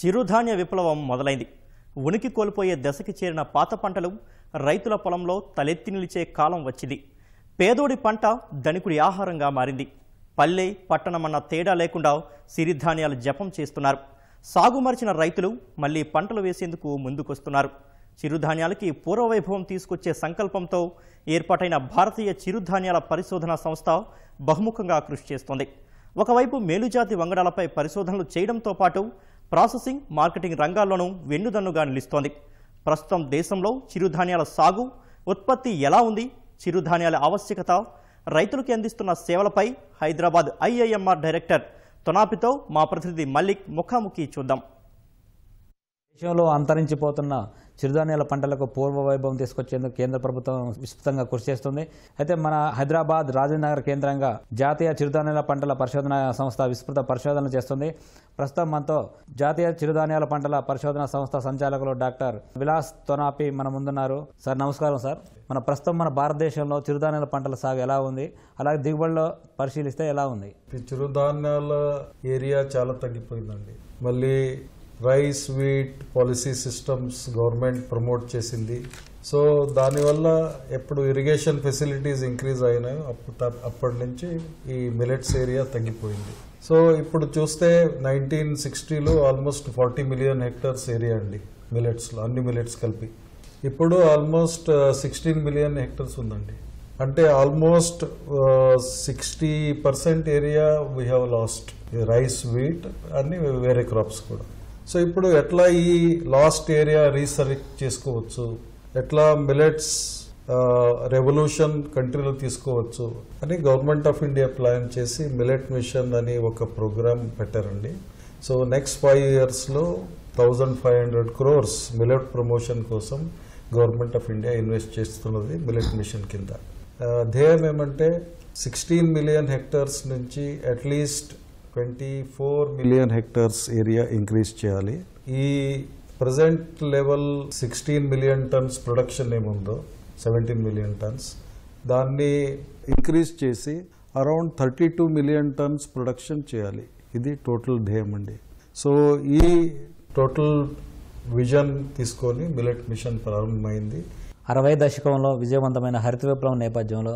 చిరుధాన్య విప్లవం మొదలైంది. ఉనికి కోల్పోయే దశకి చేరిన పాత పంటలు రైతుల పొలంలో తలెత్తి నిలిచే కాలం వచ్చింది. పేదోడి పంట ధనికుడి ఆహారంగా మారింది. పల్లె పట్టణమన్న తేడా లేకుండా సిరిధాన్యాలు జపం చేస్తున్నారు. సాగుమర్చిన రైతులు మళ్లీ పంటలు వేసేందుకు ముందుకొస్తున్నారు. చిరుధాన్యాలకి పూర్వవైభవం తీసుకొచ్చే సంకల్పంతో ఏర్పాటైన భారతీయ చిరుధాన్యాల పరిశోధనా సంస్థ బహుముఖంగా కృషి చేస్తోంది. ఒకవైపు మేలుజాతి వంగడాలపై పరిశోధనలు చేయడంతో పాటు ప్రాసెసింగ్, మార్కెటింగ్ రంగాల్లోనూ వెన్నుదన్నుగా నిలుస్తోంది. ప్రస్తుతం దేశంలో చిరుధాన్యాల సాగు, ఉత్పత్తి ఎలా ఉంది, చిరుధాన్యాల ఆవశ్యకత, రైతులకి అందిస్తున్న సేవలపై హైదరాబాద్ ఐఐఎంఆర్ డైరెక్టర్ తొనాపితో మా ప్రతినిధి మల్లిక్ ముఖాముఖి చూద్దాం. దేశంలో అంతరించిపోతున్న చిరుధాన్యాల పంటలకు పూర్వ వైభవం తీసుకొచ్చేందుకు కేంద్ర ప్రభుత్వం విస్తృతంగా కృషి చేస్తుంది. అయితే మన హైదరాబాద్ రాజేంద్రనగర్ కేంద్రంగా జాతీయ చిరుధాన్యాల పంటల పరిశోధన సంస్థ విస్తృత పరిశోధనలు చేస్తుంది. ప్రస్తుతం మనతో జాతీయ చిరుధాన్యాల పంటల పరిశోధన సంస్థ సంచాలకులు డాక్టర్ విలాస్ తొనాపి మన ముందున్నారు. సార్ నమస్కారం. సార్, ప్రస్తుతం మన భారతదేశంలో చిరుధాన్యాల పంటల సాగు ఎలా ఉంది, అలాగే దిగుబడిలో పరిశీలిస్తే ఎలా ఉంది? చిరుధాన్యాల ఏరియా చాలా తగ్గిపోయిందండి. మళ్ళీ rice, wheat policy systems government promote చేసింది. సో దానివల్ల ఎప్పుడు ఇరిగేషన్ ఫెసిలిటీస్ ఇంక్రీజ్ అయినాయో అప్పటి నుంచి ఈ మిలెట్స్ ఏరియా తగ్గిపోయింది. సో ఇప్పుడు చూస్తే 1960లో ఆల్మోస్ట్ 40 మిలియన్ హెక్టార్స్ ఏరియా అండి మిలెట్స్లో, అన్ని మిలెట్స్ కలిపి. ఇప్పుడు ఆల్మోస్ట్ 16 మిలియన్ హెక్టార్స్ ఉందండి. అంటే almost 60% area we have lost. Rice, wheat అన్ని వేరే క్రాప్స్ కూడా. సో ఇప్పుడు ఎట్లా ఈ లాస్ట్ ఏరియా రీసర్చ్ చేసుకోవచ్చు, ఎట్లా మిలెట్స్ రెవల్యూషన్ కంట్రీలో తీసుకోవచ్చు అని గవర్నమెంట్ ఆఫ్ ఇండియా ప్లాన్ చేసి మిలెట్ మిషన్ అని ఒక ప్రోగ్రామ్ పెట్టారండి. So next 5 yearsలో 1500 crores millet promotion కోసం గవర్నమెంట్ ఆఫ్ ఇండియా ఇన్వెస్ట్ చేస్తున్నది మిలెట్ మిషన్ కింద. ధ్యేయం ఏమంటే 16 మిలియన్ హెక్టార్స్ నుంచి at least 24 million hectares area increase చేయాలి. ఈ present level 16 million tons production ఏముందో 17 మిలియన్ టన్స్, దాన్ని ఇంక్రీజ్ చేసి అరౌండ్ 32 మిలియన్ టన్స్ ప్రొడక్షన్ చేయాలి. ఇది టోటల్ ధ్యేయం అండి. సో ఈ టోటల్ విజన్ తీసుకొని మిలెట్ మిషన్ ప్రారంభమైంది. 60 దశకంలో విజయవంతమైన హరిత విప్లవం నేపథ్యంలో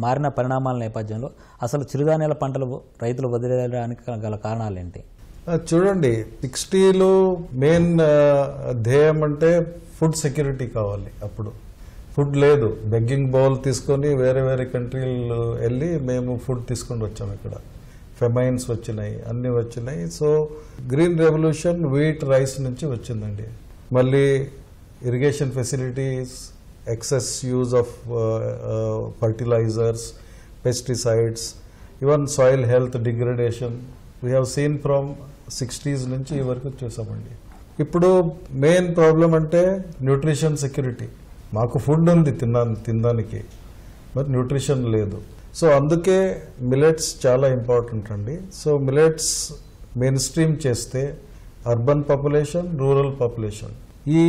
మారిన పరిణామాల నేపథ్యంలో అసలు చిరుధాన్యాల పంటలు రైతులు వదిలేయడానికి గల కారణాలు ఏంటి? చూడండి, 60లో మెయిన్ ధ్యేయం అంటే ఫుడ్ సెక్యూరిటీ కావాలి. అప్పుడు ఫుడ్ లేదు, బెగ్గింగ్ బౌల్ తీసుకొని వేరే వేరే కంట్రీలు వెళ్ళి మేము ఫుడ్ తీసుకొని వచ్చాము. ఇక్కడ ఫెమైన్స్ వచ్చినాయి, అన్నీ వచ్చినాయి. So green revolution wheat, rice నుంచి వచ్చిందండి. మళ్ళీ irrigation facilities, excess use of fertilizers, pesticides, even soil health degradation we have seen from 60s నుంచి ఈ వరకు చూసామండి. ఇప్పుడు మెయిన్ ప్రాబ్లం అంటే న్యూట్రిషన్ సెక్యూరిటీ. మాకు ఫుడ్ ఉంది తినడానికి, మరి న్యూట్రిషన్ లేదు. సో అందుకే మిలెట్స్ చాలా ఇంపార్టెంట్ అండి. సో మిలెట్స్ మెయిన్ స్ట్రీమ్ చేస్తే అర్బన్ పాపులేషన్, రూరల్ పాపులేషన్ ఈ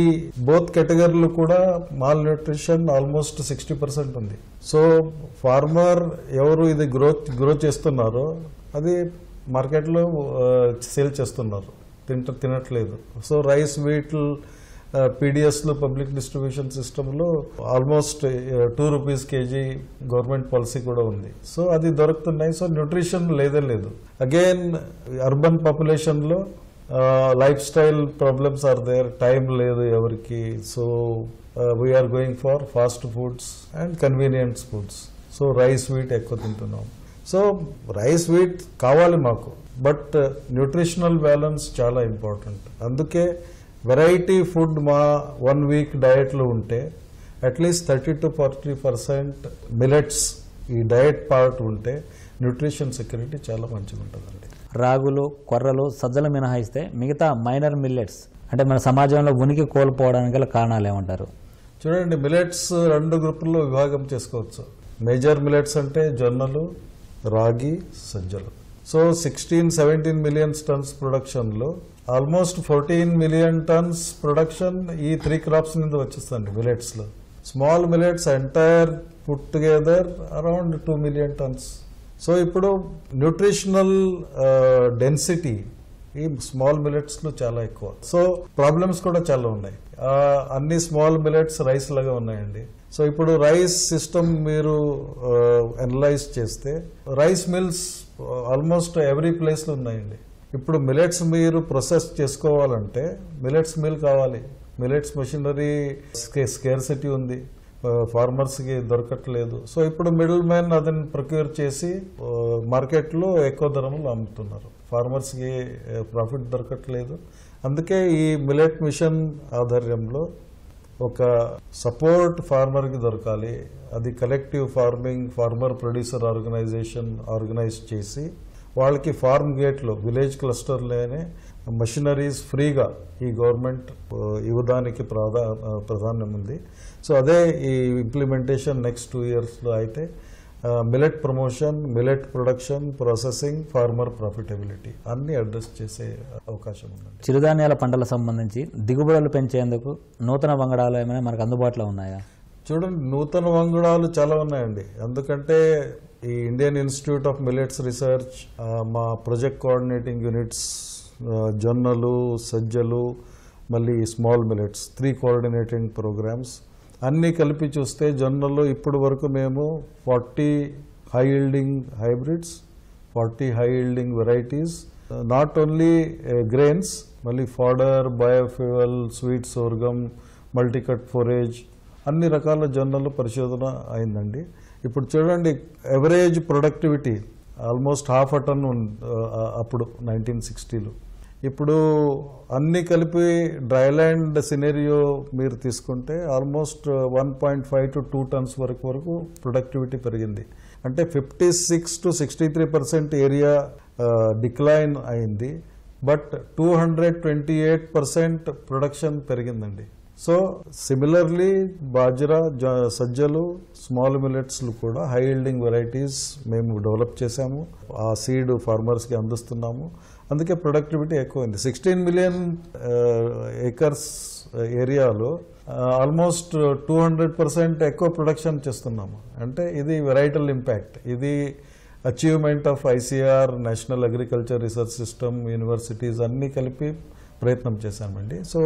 బోత్ కేటగిరీలు కూడా మాల్ న్యూట్రిషన్ ఆల్మోస్ట్ 60% ఉంది. సో ఫార్మర్ ఎవరు ఇది గ్రో చేస్తున్నారో అది మార్కెట్లో సేల్ చేస్తున్నారు, తినట్లేదు. సో రైస్, వీట్, పీడిఎస్లో పబ్లిక్ డిస్ట్రిబ్యూషన్ సిస్టంలో almost 2 rupees KG government policy కూడా ఉంది. సో అది దొరుకుతున్నాయి. సో న్యూట్రిషన్ లేదే లేదు. అగైన్ అర్బన్ పాపులేషన్లో life style problems are there, time లేదు ఎవరికి. So we are going for fast foods and convenient foods. So rice, wheat ఎక్కువ తింటున్నాం. సో రైస్, వీట్ కావాలి మాకు, బట్ న్యూట్రిషనల్ బ్యాలెన్స్ చాలా ఇంపార్టెంట్. అందుకే వెరైటీ ఫుడ్ మా 1 week డయట్లో ఉంటే అట్లీస్ట్ 30 to 40% మిలెట్స్ ఈ డయట్ పార్ట్ ఉంటే న్యూట్రిషన్ సెక్యూరిటీ చాలా మంచిగా ఉంటుందండి. రాగులు, కొర్రలు, సజ్జలు మినహాయిస్తే మిగతా మైనర్ మిల్లెట్స్ అంటే మన సమాజంలో ఉనికి కోల్పోవడానికి గల కారణాలు ఏమంటారు? చూడండి, మిలెట్స్ 2 గ్రూపుల్లో విభాగం చేసుకోవచ్చు. మేజర్ మిలెట్స్ అంటే జొన్నలు, రాగి, సజ్జలు. సో 16-17 మిలియన్ టన్స్ ప్రొడక్షన్లో ఆల్మోస్ట్ 14 మిలియన్ టన్స్ ప్రొడక్షన్ ఈ 3 క్రాప్స్ నుంచి వచ్చేస్తుంది మిలెట్స్లో. Small millets entire put together around 2 million tons. So ఇప్పుడు న్యూట్రిషనల్ డెన్సిటీ ఈ స్మాల్ మిల్లెట్స్లో చాలా ఎక్కువ. సో ప్రాబ్లమ్స్ కూడా చాలా ఉన్నాయి. అన్ని స్మాల్ మిల్లెట్స్ రైస్ లాగా ఉన్నాయండి. సో ఇప్పుడు రైస్ సిస్టమ్ మీరు అనలైజ్ చేస్తే రైస్ మిల్స్ ఆల్మోస్ట్ ఎవ్రీ ప్లేస్లో ఉన్నాయండి. ఇప్పుడు మిల్లెట్స్ మీరు ప్రాసెస్ చేసుకోవాలంటే మిల్లెట్స్ మిల్ కావాలి. మిల్లెట్స్ మెషినరీ స్కేర్సిటీ ఉంది, ఫార్మర్స్కి దొరకట్లేదు. సో ఇప్పుడు మిడిల్ మ్యాన్ అదని ప్రొక్యూర్ చేసి మార్కెట్లో ఎక్కువ ధరలు అమ్ముతున్నారు. ఫార్మర్స్కి ప్రాఫిట్ దొరకట్లేదు. అందుకే ఈ మిల్లెట్ మిషన్ ఆధ్వర్యంలో ఒక సపోర్ట్ ఫార్మర్కి దొరకాలి. అది collective farming farmer producer organisation organise చేసి వాళ్ళకి ఫార్మ్ గేట్లో విలేజ్ క్లస్టర్లోనే మెషినరీస్ ఫ్రీగా ఈ గవర్నమెంట్ ఇవ్వడానికి ప్రాధాన్యం ఉంది. సో అదే ఈ ఇంప్లిమెంటేషన్ నెక్స్ట్ 2 yearsలో అయితే millet promotion, millet production, processing, farmer profitability అన్ని అడ్రస్ చేసే అవకాశం ఉంది. చిరుధాన్యాల పంటల సంబంధించి దిగుబడులు పెంచేందుకు నూతన వంగడాలు ఏమైనా మనకు అందుబాటులో ఉన్నాయా? చూడండి, నూతన వంగడాలు చాలా ఉన్నాయండి. ఎందుకంటే ఈ Indian Institute of Millets research, మా ప్రాజెక్ట్ కోఆర్డినేటింగ్ యూనిట్స్, జొన్నలు, సజ్జలు, మళ్ళీ స్మాల్ మిల్లెట్స్ 3 కోఆర్డినేటింగ్ ప్రోగ్రామ్స్ అన్నీ కలిపి చూస్తే జొన్నలు ఇప్పుడు వరకు మేము 40 high yielding hybrids, 40 high yielding varieties, not only grains, మళ్ళీ fodder, biofuel, sweet sorghum, multicut forage అన్ని రకాల జొన్నలు పరిశోధన అయిందండి. ఇప్పుడు చూడండి, ఎవరేజ్ ప్రొడక్టివిటీ ఆల్మోస్ట్ 1/2 ton అప్పుడు 1960లో. ఇప్పుడు అన్ని కలిపి డ్రైల్యాండ్ సినేరియో మీరు తీసుకుంటే ఆల్మోస్ట్ 1.5 to 2 tons వరకు ప్రొడక్టివిటీ పెరిగింది. అంటే 56 to 63% ఏరియా డిక్లైన్ అయింది, బట్ 228% ప్రొడక్షన్ పెరిగిందండి. సో సిమిలర్లీ బాజ్రా, సజ్జలు, స్మాల్ మిల్లెట్స్లు కూడా హై ఈల్డింగ్ వెరైటీస్ మేము డెవలప్ చేశాము. ఆ సీడ్ ఫార్మర్స్కి అందిస్తున్నాము. అందుకే ప్రొడక్టివిటీ ఎక్కువైంది. 16 million ఏకర్స్ ఏరియాలో ఆల్మోస్ట్ 200% ఎక్కువ ప్రొడక్షన్ చేస్తున్నాము. అంటే ఇది వెరైటల్ ఇంపాక్ట్. ఇది achievement of ICR, national agriculture research system, universities అన్నీ కలిపి ప్రయత్నం చేశామండి. సో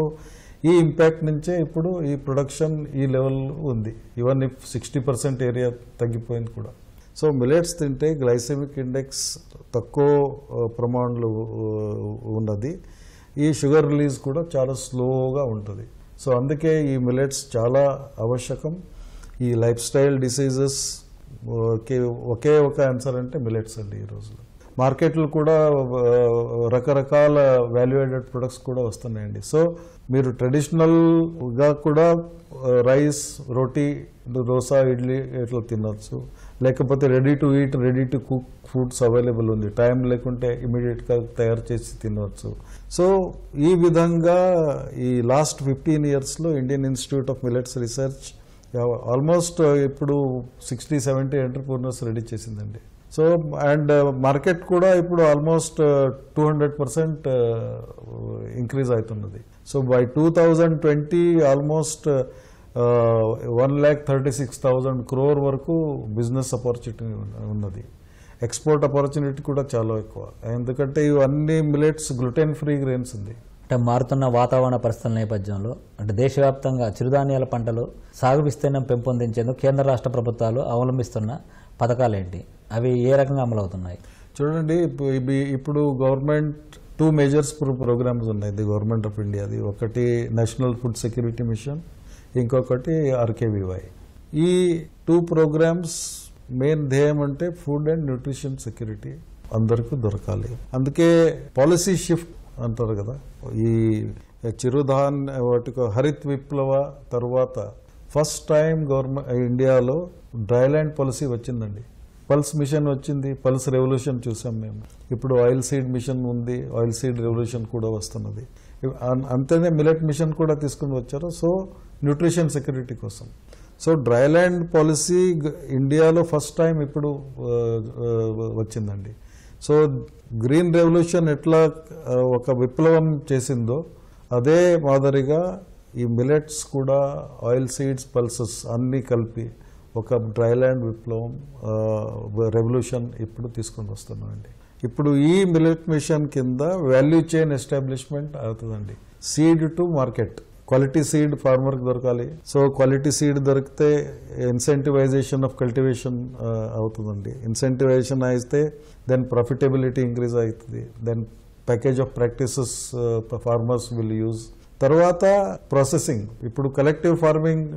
ఈ ఇంపాక్ట్ నుంచే ఇప్పుడు ఈ ప్రొడక్షన్ ఈ లెవెల్ ఉంది. ఈవెన్ ఇఫ్ 60% ఏరియా తగ్గిపోయింది కూడా. సో మిల్లెట్స్ తింటే గ్లైసెమిక్ ఇండెక్స్ తక్కువ ప్రమాణంలో ఉన్నది. ఈ షుగర్ రిలీజ్ కూడా చాలా స్లోగా ఉంటుంది. సో అందుకే ఈ మిల్లెట్స్ చాలా ఆవశ్యకం. ఈ లైఫ్ స్టైల్ డిసీజెస్ ఒకే ఒక ఆన్సర్ అంటే మిల్లెట్స్ అండి. ఈ రోజులో మార్కెట్లు కూడా రకరకాల వాల్యూయేటెడ్ ప్రొడక్ట్స్ కూడా వస్తున్నాయండి. సో మీరు ట్రెడిషనల్గా కూడా రైస్, రోటీ, దోశ, ఇడ్లీ ఇట్లా తినవచ్చు. లేకపోతే ready to eat, ready to cook foods available ఉంది. టైం లేకుంటే ఇమీడియట్గా తయారు చేసి తినవచ్చు. సో ఈ విధంగా ఈ లాస్ట్ 15 yearsలో Indian Institute of Millets Research almost ఇప్పుడు 60-70 ఎంటర్ప్రెన్యూర్స్ రెడీ చేసిందండి. సో అండ్ మార్కెట్ కూడా ఇప్పుడు ఆల్మోస్ట్ 200% ఇంక్రీజ్ అవుతున్నది. సో బై 2020 ఆల్మోస్ట్ 1,36,000 crore వరకు బిజినెస్ ఆపర్చునిటీ ఉన్నది. ఎక్స్పోర్ట్ ఆపర్చునిటీ కూడా చాలా ఎక్కువ. ఎందుకంటే ఇవన్నీ మిల్లెట్స్ గ్లూటెన్ ఫ్రీ గ్రెయిన్స్ ఉంది. అంటే మారుతున్న వాతావరణ పరిస్థితుల నేపథ్యంలో అంటే దేశవ్యాప్తంగా చిరుధాన్యాల పంటలు సాగు విస్తీర్ణం పెంపొందించేందుకు కేంద్ర రాష్ట్ర ప్రభుత్వాలు అవలంబిస్తున్న పథకాలు ఏంటి? అవి ఏ రకంగా అమలవుతున్నాయి? చూడండి, ఇప్పుడు గవర్నమెంట్ 2 మేజర్స్ ప్రోగ్రామ్స్ ఉన్నాయి ది గవర్నమెంట్ ఆఫ్ ఇండియాది. ఒకటి నేషనల్ ఫుడ్ సెక్యూరిటీ మిషన్, ఇంకొకటి RKVY. ఈ 2 ప్రోగ్రామ్స్ మెయిన్ ధ్యేయం అంటే ఫుడ్ అండ్ న్యూట్రిషన్ సెక్యూరిటీ అందరికీ దొరకాలి. అందుకే పాలసీ షిఫ్ట్ అంటారు కదా. ఈ చిరుధాన్య వాటికి హరిత్ విప్లవ తర్వాత ఫస్ట్ టైం గవర్నమెంట్ ఇండియాలో డ్రైల్యాండ్ పాలసీ వచ్చిందండి. పల్స్ మిషన్ వచ్చింది, పల్స్ రెవల్యూషన్ చూసాం మేము. ఇప్పుడు ఆయిల్ సీడ్ మిషన్ ఉంది, ఆయిల్ సీడ్ రెవల్యూషన్ కూడా వస్తున్నది. అంతేనే మిల్లెట్ మిషన్ కూడా తీసుకుని వచ్చారు. సో న్యూట్రిషన్ సెక్యూరిటీ కోసం. సో డ్రైల్యాండ్ పాలసీ ఇండియాలో ఫస్ట్ టైం ఇప్పుడు వచ్చిందండి. సో గ్రీన్ రెవల్యూషన్ ఎట్లా ఒక విప్లవం చేసిందో అదే మాదిరిగా ఈ మిల్లెట్స్ కూడా ఆయిల్ సీడ్స్, పల్సెస్ అన్నీ కలిపి ఒక డ్రైల్యాండ్ విప్లవం రెవల్యూషన్ ఇప్పుడు తీసుకొని వస్తున్నామండి. ఇప్పుడు ఈ మిల్లెట్ మిషన్ కింద వాల్యూ చైన్ ఎస్టాబ్లిష్మెంట్ అవుతుందండి. Seed to market, quality seed ఫార్మర్కి దొరకాలి. సో క్వాలిటీ సీడ్ దొరికితే ఇన్సెంటివైజేషన్ ఆఫ్ కల్టివేషన్ అవుతుందండి. ఇన్సెంటివైజేషన్ అయితే దెన్ ప్రాఫిటబిలిటీ ఇంక్రీజ్ అవుతుంది. Then package of practices farmers will use. తర్వాత ప్రాసెసింగ్, ఇప్పుడు కలెక్టివ్ ఫార్మింగ్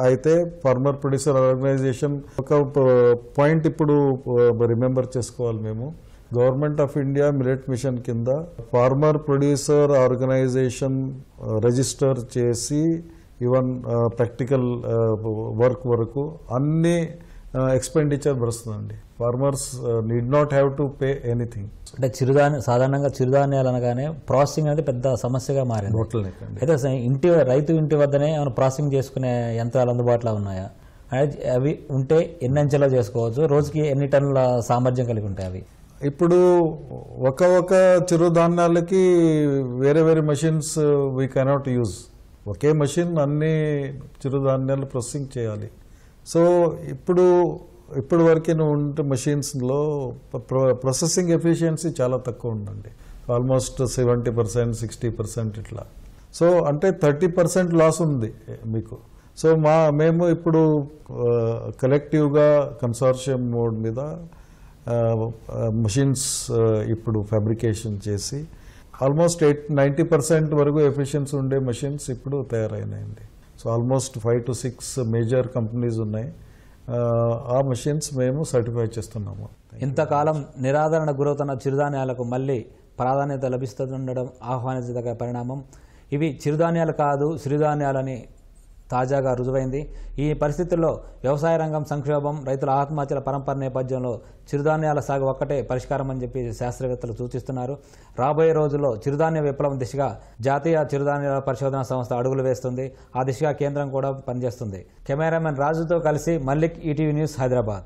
అయితే ఫార్మర్ ప్రొడ్యూసర్ ఆర్గనైజేషన్ ఒక పాయింట్ ఇప్పుడు రిమెంబర్ చేసుకోవాలి. మేము government of India millet mission కింద ఫార్మర్ ప్రొడ్యూసర్ ఆర్గనైజేషన్ రిజిస్టర్ చేసి ఈవెన్ ప్రాక్టికల్ వర్క్ వరకు అన్ని ఎక్స్పెండిచర్ భరుస్తుందండి. Farmers need not have to pay anything. అంటే సాధారణంగా చిరుధాన్యాలు అనగానే ప్రాసెసింగ్ అనేది పెద్ద సమస్యగా మారింది. అయితే రైతు ఇంటి వద్దనే ఏమైనా ప్రాసెసింగ్ చేసుకునే యంత్రాలు అందుబాటులో ఉన్నాయా? అవి ఉంటే ఎన్ని అంచెలో చేసుకోవచ్చు? రోజుకి ఎన్ని టన్నుల సామర్థ్యం కలిగి ఉంటాయి అవి? ఇప్పుడు ఒక చిరుధాన్యాలకి వేరే వేరే machines we cannot use. Okay machine అన్ని చిరుధాన్యాలు ప్రాసెసింగ్ చేయాలి. సో ఇప్పుడు వరకు ఉంటే మెషిన్స్లో ప్రాసెసింగ్ ఎఫిషియన్సీ చాలా తక్కువ ఉందండి. ఆల్మోస్ట్ 70%, 60% ఇట్లా. సో అంటే 30% లాస్ ఉంది మీకు. సో మేము ఇప్పుడు కలెక్టివ్గా కన్సార్షియం మోడ్ మీద మెషిన్స్ ఇప్పుడు ఫ్యాబ్రికేషన్ చేసి ఆల్మోస్ట్ 90% వరకు ఎఫిషియన్సీ ఉండే మెషిన్స్ ఇప్పుడు తయారైనాయండి. So almost 5 to 6 major companies ఉన్నాయి. ఆ మెషిన్స్ మేము సర్టిఫై చేస్తున్నాము. ఇంతకాలం నిరాదరణ గురవుతున్న చిరుధాన్యాలకు మళ్ళీ ప్రాధాన్యత లభిస్తుండడం ఆహ్వానించదగ్గ పరిణామం. ఇవి చిరుధాన్యాలు కాదు, సిరిధాన్యాలని తాజాగా రుజువైంది. ఈ పరిస్థితుల్లో వ్యవసాయ రంగం సంక్షోభం, రైతుల ఆత్మహత్యల పరంపర నేపథ్యంలో చిరుధాన్యాల సాగు ఒక్కటే పరిష్కారం అని చెప్పి శాస్త్రవేత్తలు సూచిస్తున్నారు. రాబోయే రోజుల్లో చిరుధాన్య విప్లవం దిశగా జాతీయ చిరుధాన్యాల పరిశోధనా సంస్థ అడుగులు వేస్తుంది. ఆ దిశగా కేంద్రం కూడా పనిచేస్తుంది. కెమెరామెన్ రాజుతో కలిసి మల్లిక్, ఈటీవీ న్యూస్, హైదరాబాద్.